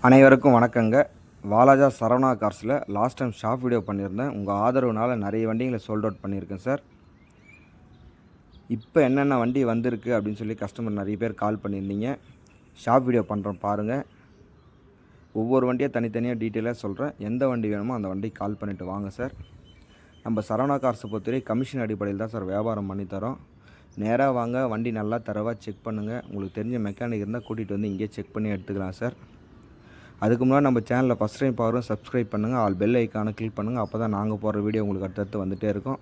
அனைவருக்கும் வணக்கங்க. வாலாஜா சரவணா கார்ஸில் லாஸ்ட் டைம் ஷாப் வீடியோ பண்ணியிருந்தேன். உங்கள் ஆதரவுனால நிறைய வண்டிகளை சோல்ட் அவுட் பண்ணியிருக்கேன் சார். இப்போ என்னென்ன வண்டி வந்திருக்கு அப்படின்னு சொல்லி கஸ்டமர் நிறைய பேர் கால் பண்ணியிருந்தீங்க. ஷாப் வீடியோ பண்ணுறோம் பாருங்கள். ஒவ்வொரு வண்டியாக தனித்தனியாக டீட்டெயிலாக சொல்கிறேன். எந்த வண்டி வேணுமோ அந்த வண்டிக்கு கால் பண்ணிவிட்டு வாங்க சார். நம்ம சரவணா கார்ஸை பொறுத்தவரை கமிஷன் அடிப்படையில் தான் சார் வியாபாரம் பண்ணித்தரோம். நேராக வாங்க, வண்டி நல்லா தரவாக செக் பண்ணுங்கள். உங்களுக்கு தெரிஞ்ச மெக்கானிக் இருந்தால் கூட்டிகிட்டு வந்து இங்கேயே செக் பண்ணி எடுத்துக்கலாம் சார். அதுக்கு முன்னாடி நம்ம சேனலில் ஃபஸ்ட் டைம் பார்க்குறோம், சப்ஸ்கிரைப் பண்ணுங்கள், ஆல் பெல் ஐக்கானை கிளிக் பண்ணுங்கள். அப்போ தான் நாங்கள் போடுற வீடியோ உங்களுக்கு அடுத்தடுத்து வந்துகிட்டே இருக்கும்.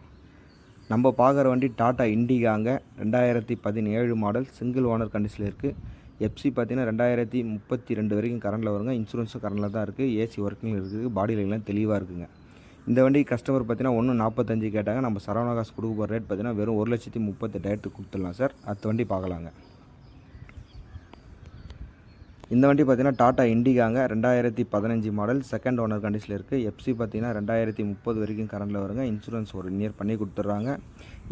நம்ம பார்க்குற வண்டி டாட்டா இண்டிகாங்க, 2017 மாடல், சிங்கிள் ஓனர் கண்டிஷனில் இருக்குது. எஃப்சி பார்த்தீங்கன்னா 2032 வரைக்கும் கரண்டில் வருங்க. இன்சூரன்ஸும் கரண்டில் தான் இருக்குது. ஏசி ஒர்க்கிங் இருக்குது. பாடி லைன்லாம் தெளிவாக இருக்குங்க. இந்த வண்டி கஸ்டமர் பார்த்தீங்கன்னா 1,45 கேட்டாங்க. நம்ம சரவணா காசு கொடுக்க போகிற ரேட் பார்த்தீங்கன்னா வெறும் 1,38,000 கொடுத்துடலாம் சார். அடுத்த வண்டி பார்க்கலாங்க. இந்த வண்டி பார்த்தீங்கன்னா டாட்டா இண்டிகாங்க, 2015 மாடல், செகண்ட் ஓனர் கண்டிஷனில் இருக்குது. எஃப்சி பார்த்தீங்கன்னா 2030 வரைக்கும் கரண்டில் வருங்க. இன்சூரன்ஸ் ஒரு இயர் பண்ணி கொடுத்துட்றாங்க.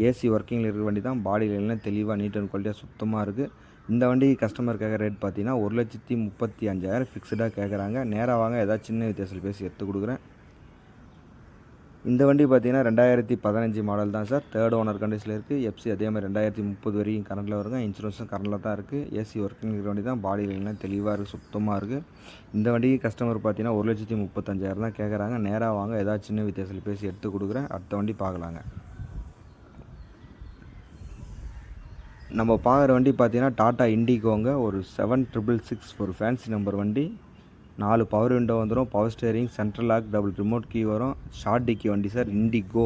ஏசி ஒர்க்கிங்கில் இருக்கிற வண்டி தான். பாடி லைன்லாம் தெளிவாக நீட் அண்ட் குவாலிட்டியாக சுத்தமாக இருக்குது. இந்த வண்டி கஸ்டமர் கேட்குற ரேட் பார்த்தீங்கன்னா 1,35,000 ஃபிக்ஸ்டாக கேட்குறாங்க. நேராக வாங்க, ஏதாவது சின்ன வித்தியாசத்தில் பேசி எடுத்து கொடுக்குறேன். இந்த வண்டி பார்த்தீங்கன்னா 2015 மாடல் தான் சார். தேர்ட் ஓனர் கண்டிஷனில் இருக்குது. எஃப்சி அதே மாதிரி 2030 வரைக்கும் கரண்டில் வருங்க. இன்சூரன்ஸும் கரண்டில் தான் இருக்குது. ஏசி ஒர்க்கிங் இருக்கிற வண்டி தான். பாடி லைன்லாம் தெளிவாக இருக்குது, சுத்தமாக இருக்குது. இந்த வண்டிக்கு கஸ்டமர் பார்த்தீங்கன்னா 1,35,000 தான் கேட்குறாங்க. நேராக வாங்க, ஏதாவது சின்ன வித்தியாசத்தில் பேசி எடுத்து கொடுக்குறேன். அடுத்த வண்டி பார்க்கலாங்க. நம்ம பார்க்குற வண்டி பார்த்தீங்கன்னா டாட்டா இண்டிகோங்க, ஒரு 7666 ஒரு ஃபேன்சி நம்பர் வண்டி. 4 பவர் விண்டோ வந்துடும், power steering, central lock, double remote key வரும். ஷார்ட் டிக்கி வண்டி சார், இண்டிகோ.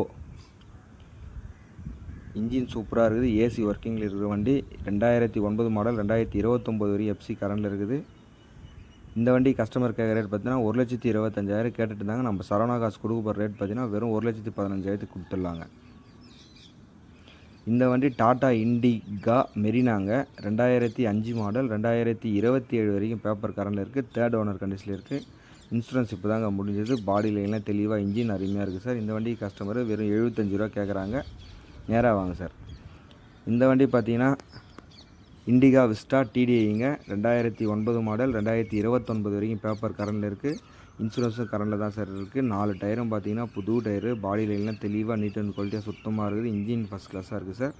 இன்ஜின் சூப்பராக இருக்குது. ஏசி ஒர்க்கிங்கில் இருக்கிற வண்டி. 2009 மாடல், 2029 வரைக்கும் எஃப்சி கரண்டில் இருக்குது. இந்த வண்டி கஸ்டமர் கேட்குற ரேட் பார்த்தீங்கன்னா 1,25,000 கேட்டுட்டு இருந்தாங்க. நம்ம சரவணா காசு கொடுக்க போகிற ரேட் பார்த்தீங்கன்னா வெறும் 1,15,000 கொடுத்துடலாங்க. இந்த வண்டி டாட்டா இண்டிகா மெரினாங்க, 2005 மாடல், 2027 வரைக்கும் பேப்பர் கரண்டில் இருக்குது. தேர்ட் ஓனர் கண்டிஷனில் இருக்குது. இன்சூரன்ஸ் இப்போ தாங்க முடிஞ்சது. பாடி லைன்லாம் தெளிவாக, இன்ஜின் அருமையாக இருக்குது சார். இந்த வண்டி கஸ்டமர் வெறும் 75 ரூபா கேட்குறாங்க. நேராக வாங்க சார். இந்த வண்டி பார்த்தீங்கன்னா இண்டிகா விஸ்டா டிடிஐங்க, 2009 மாடல், 2029 வரைக்கும் பேப்பர் கரண்டில் இருக்குது. இன்சூரன்ஸும் கரண்டில் தான் சார் இருக்குது. 4 டயரும் பார்த்தீங்கன்னா புது டயரு. பாடி லைன்லாம் தெளிவாக நீட் அண்ட் குவாலிட்டியாக சுத்தமாக இருக்குது. இன்ஜின் ஃபஸ்ட் கிளாஸாக இருக்குது சார்.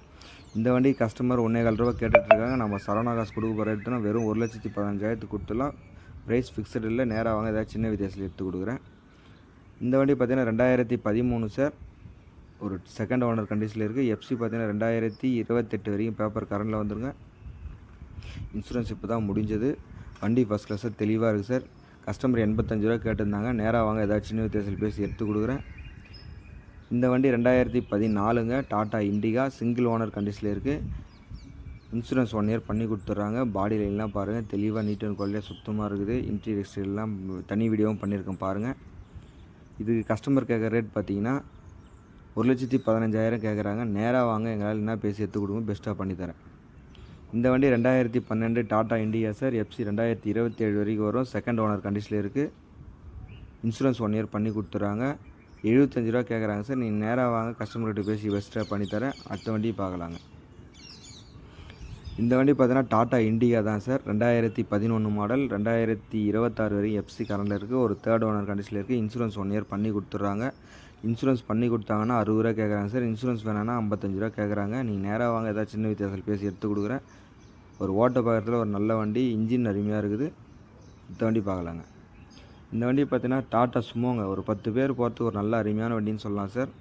இந்த வண்டி கஸ்டமர் 1,4 ரூபா கேட்டுட்ருக்காங்க. நம்ம சரவணா காசு கொடுக்க போகிற ரேட்னா வெறும் 1,15,000 கொடுத்துலாம். ப்ரைஸ் ஃபிக்ஸட் இல்லை. நேராக வாங்க, ஏதாவது சின்ன வித்தியாசத்தில் எடுத்து கொடுக்குறேன். இந்த வண்டி பார்த்தீங்கன்னா 2013 சார், ஒரு செகண்ட் ஓனர் கண்டிஷனில் இருக்குது. எஃப்சி பார்த்தீங்கன்னா 2028 வரைக்கும் பேப்பர் கரண்டில் வந்துருங்க. இன்சூரன்ஸ் இப்போ தான் முடிஞ்சது. வண்டி ஃபஸ்ட் கிளாஸாக தெளிவாக இருக்குது சார். கஸ்டமர் 85 ரூபா கேட்டிருந்தாங்க. நேராக வாங்க, ஏதாவது சின்ன வித்தியாசத்தில் பேசி எடுத்து கொடுக்குறேன். இந்த வண்டி 2014ங்க, டாட்டா இண்டிகா, சிங்கிள் ஓனர் கண்டிஷனில் இருக்குது. இன்சூரன்ஸ் 1 இயர் பண்ணி கொடுத்துட்றாங்க. பாடி லைன்லாம் பாருங்கள், தெளிவாக நீட் அண்ட் குவாலிட்டியாக சுத்தமாக இருக்குது. இன்டீரியர் எக்ஸ்டீரியர்லாம் தனி வீடியோவும் பண்ணியிருக்கேன் பாருங்கள். இது கஸ்டமர் கேட்குற ரேட் பார்த்தீங்கன்னா 1,15,000 கேட்குறாங்க. நேராக வாங்க, எங்களால் என்ன பேசி எடுத்து கொடுங்க, பெஸ்ட்டாக பண்ணித்தரேன். இந்த வண்டி 2012 டாட்டா இண்டிகா சார். எஃப்சி 2027 வரைக்கும் வரும். செகண்ட் ஓனர் கண்டிஷனில் இருக்குது. இன்சூரன்ஸ் 1 இயர் பண்ணி கொடுத்துட்றாங்க. 75 ரூபா கேட்குறாங்க சார். நீங்கள் நேராக வாங்க, கஸ்டமர்கிட்ட பேசி பெஸ்ட்டாக பண்ணித்தரேன். அடுத்த வண்டி பார்க்கலாங்க. இந்த வண்டி பார்த்தீங்கன்னா டாட்டா இண்டிகா தான் சார். 2011 மாடல், 2026 வரைக்கும் எஃப்சி கரண்டில் இருக்குது. ஒரு தேர்ட் ஓனர் கண்டிஷனில் இருக்குது. இன்சூரன்ஸ் 1 இயர் பண்ணி கொடுத்துட்றாங்க. இன்சூரன்ஸ் பண்ணி கொடுத்தாங்கன்னா 60 ரூபா கேட்குறாங்க சார். இன்சூரன்ஸ் வேணான்னா 55 ரூபா கேட்குறாங்க. நீங்கள் நேராக வாங்க, ஏதாவது சின்ன வித்தியாசத்தில் பேசி எடுத்து கொடுக்குறேன். ஒரு ஓட்ட பக்கத்தில் ஒரு நல்ல வண்டி, இன்ஜின் அருமையாக இருக்குது. இந்த வண்டி பார்க்கலாங்க. இந்த வண்டி பார்த்தீங்கன்னா டாட்டா சுமோங்க, ஒரு 10 பேர் போகிறதுக்கு ஒரு நல்ல அருமையான வண்டின்னு சொல்லலாம் சார்.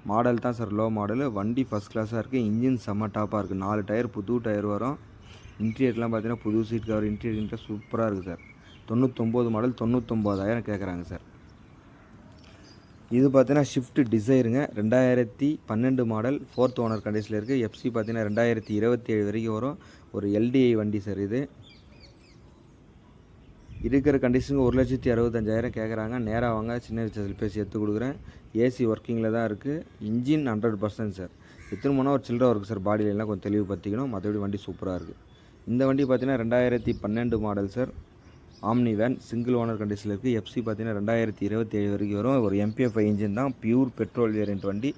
மாடல் தான் சார் லோ மாடலு. வண்டி ஃபஸ்ட் கிளாஸாக இருக்குது. இன்ஜின் செம்ம டாப்பாக இருக்குது. 4 டயர் புது டயர் வரும். இன்டீரியர்லாம் பார்த்தீங்கன்னா புது சீட் கவர், இன்டீரியர் சூப்பராக இருக்குது சார். 99 மாடல், 99,000 கேட்குறாங்க சார். இது பார்த்தீங்கன்னா ஷிஃப்ட் டிசைருங்க, 2012 மாடல், ஃபோர்த் ஓனர் கண்டிஷனில் இருக்குது. எஃப்சி பார்த்தீங்கன்னா 2027 வரைக்கும் வரும். ஒரு எல்டிஐ வண்டி சார். இது இருக்கிற கண்டிஷனுக்கு 1,65,000 கேட்குறாங்க. நேராக வாங்க, சின்ன வித்தியாசத்தில் பேசி எடுத்து கொடுக்குறேன். ஏசி ஒர்க்கிங்கில் தான் இருக்குது. Engine 100% sir. எத்தனை மணி ஒரு சில்லறை இருக்குது சார். பாடி லைன்லாம் கொஞ்சம் தெளிவு பற்றிக்கணும். மற்றபடி வண்டி சூப்பராக இருக்குது. இந்த வண்டி பார்த்தீங்கன்னா 2012 model sir. Omni van, single owner கண்டிஷனில் இருக்குது. எஃப்சி பார்த்தீங்கன்னா 2027 வரைக்கும் வரும். ஒரு MPF இன்ஜின் தான், பியூர் பெட்ரோல் வேரியன்ட் வண்டி.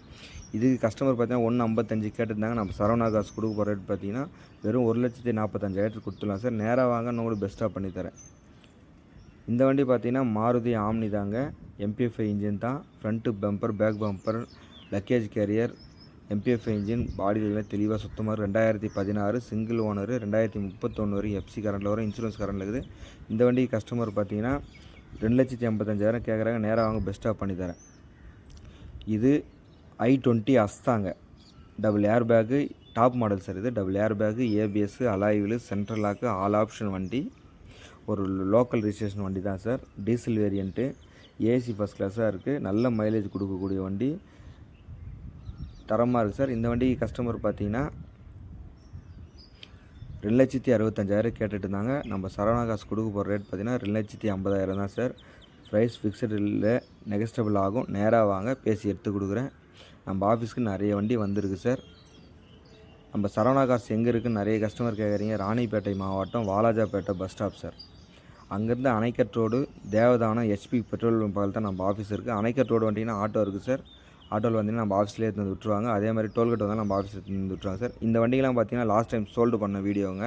இதுக்கு கஸ்டமர் பார்த்தீங்கன்னா 1,55 கேட்டிருந்தாங்க. நம்ம சரவணா காசு கொடுக்க போகிற ரேட் பார்த்தீங்கன்னா வெறும் 1,45,000 கொடுத்துடலாம் சார். நேராக வாங்க, இன்னும் கூட பெஸ்ட்டாக பண்ணித்தரேன். இந்த வண்டி பார்த்தீங்கன்னா மாருதி ஆம்னி தாங்க. எம்பிஎஃப்ஐ இன்ஜின் தான். Front bumper, back bumper, luggage carrier, MPFI engine, பாடியில் தெளிவாக சுத்தமாக 2016 சிங்கிள் ஓனரு. 2031 வரைக்கும் எஃப்சி கரண்டில் வரும், இன்சூரன்ஸ் கரண்டில் இருக்குது. இந்த வண்டி கஸ்டமர் பார்த்தீங்கன்னா 2,85,000 கேட்குறாங்க. நேராக வாங்க பெஸ்ட்டாக பண்ணித்தரேன். இது i20 அஸ்தாங்க. Double air bag, top model sir. இது double air bag, ABS, alloy wheel, central lock, all option வண்டி. ஒரு லோக்கல் ரிஜிஸ்ட்ரேஷன் வண்டி தான் சார். டீசல் வேரியண்ட்டு, ஏசி ஃபஸ்ட் கிளாஸாக இருக்குது. நல்ல மைலேஜ் கொடுக்கக்கூடிய வண்டி, தரமாக இருக்குது சார். இந்த வண்டி கஸ்டமர் பார்த்தீங்கன்னா 2,65,000 கேட்டுட்டு இருந்தாங்க. நம்ம சரவணா காசு கொடுக்க போகிற ரேட் பார்த்தீங்கன்னா 2,50,000 தான் சார். ப்ரைஸ் ஃபிக்ஸடு இல்லை, நெகஸ்டபிள் ஆகும். நேராக வாங்க பேசி எடுத்து கொடுக்குறேன். நம்ம ஆஃபீஸ்க்கு நிறைய வண்டி வந்திருக்கு சார். நம்ம சரவணா காசு எங்கே இருக்குதுன்னு நிறைய கஸ்டமர் கேட்குறீங்க. ராணிப்பேட்டை மாவட்டம், வாலாஜாப்பேட்டை பஸ் ஸ்டாப் சார். அங்கேருந்து அணைக்கட் ரோடு, தேவதானம், ஹெச்பி பெட்ரோல் பங்க் தான் நம்ம ஆஃபீஸ் இருக்குது. அணைக்கட் ரோடு வண்டிங்கன்னா ஆட்டோ இருக்குது சார். ஆட்டோவில் வந்தீங்கன்னா நம்ம ஆஃபீஸ்லேயே எடுத்து வந்து விட்டுருவாங்க. அதே மாதிரி டோல்கேட் வந்தாலும் நம்ம ஆஃபீஸில் எடுத்து வந்து விட்டுருவாங்க சார். இந்த வண்டிகள்லாம் பார்த்தீங்கன்னா லாஸ்ட் டைம் சோல்டு பண்ண வீடியோங்க.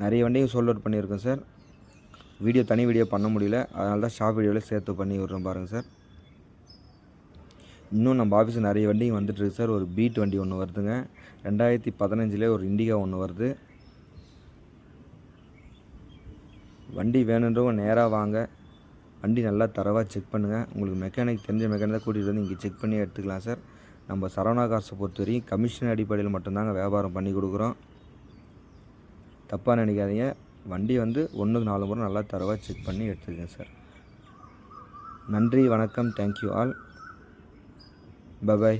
நிறைய வண்டியும் சோல்ட் அவுட் பண்ணியிருக்கோம் சார். தனி வீடியோ பண்ண முடியல, அதனால தான் ஷார்ட் வீடியோவில் சேர்த்து பண்ணி விட்றோம் பாருங்கள் சார். இன்னும் நம்ம ஆஃபீஸில் நிறைய வண்டிங்க வந்துட்டுருக்கு சார். ஒரு பீட் வண்டி ஒன்று வருதுங்க. 2015 ஒரு இண்டிகா ஒன்று வருது. வண்டி வேணுன்றவங்க நேராக வாங்க. வண்டி நல்லா தரவாக செக் பண்ணுங்கள். உங்களுக்கு மெக்கானிக் தெரிஞ்ச மெக்கானிக் தான் கூட்டிகிட்டு வந்து இங்கே செக் பண்ணி எடுத்துக்கலாம் சார். நம்ம சரவணா காசை பொறுத்த வரைக்கும் கமிஷன் அடிப்படையில் மட்டும்தாங்க வியாபாரம் பண்ணி கொடுக்குறோம். தப்பாக நினைக்காதீங்க. வண்டி வந்து 1க்கு 4 முறை நல்லா தரவாக செக் பண்ணி எடுத்துக்கங்க சார். நன்றி, வணக்கம், தேங்க்யூ ஆல். பை.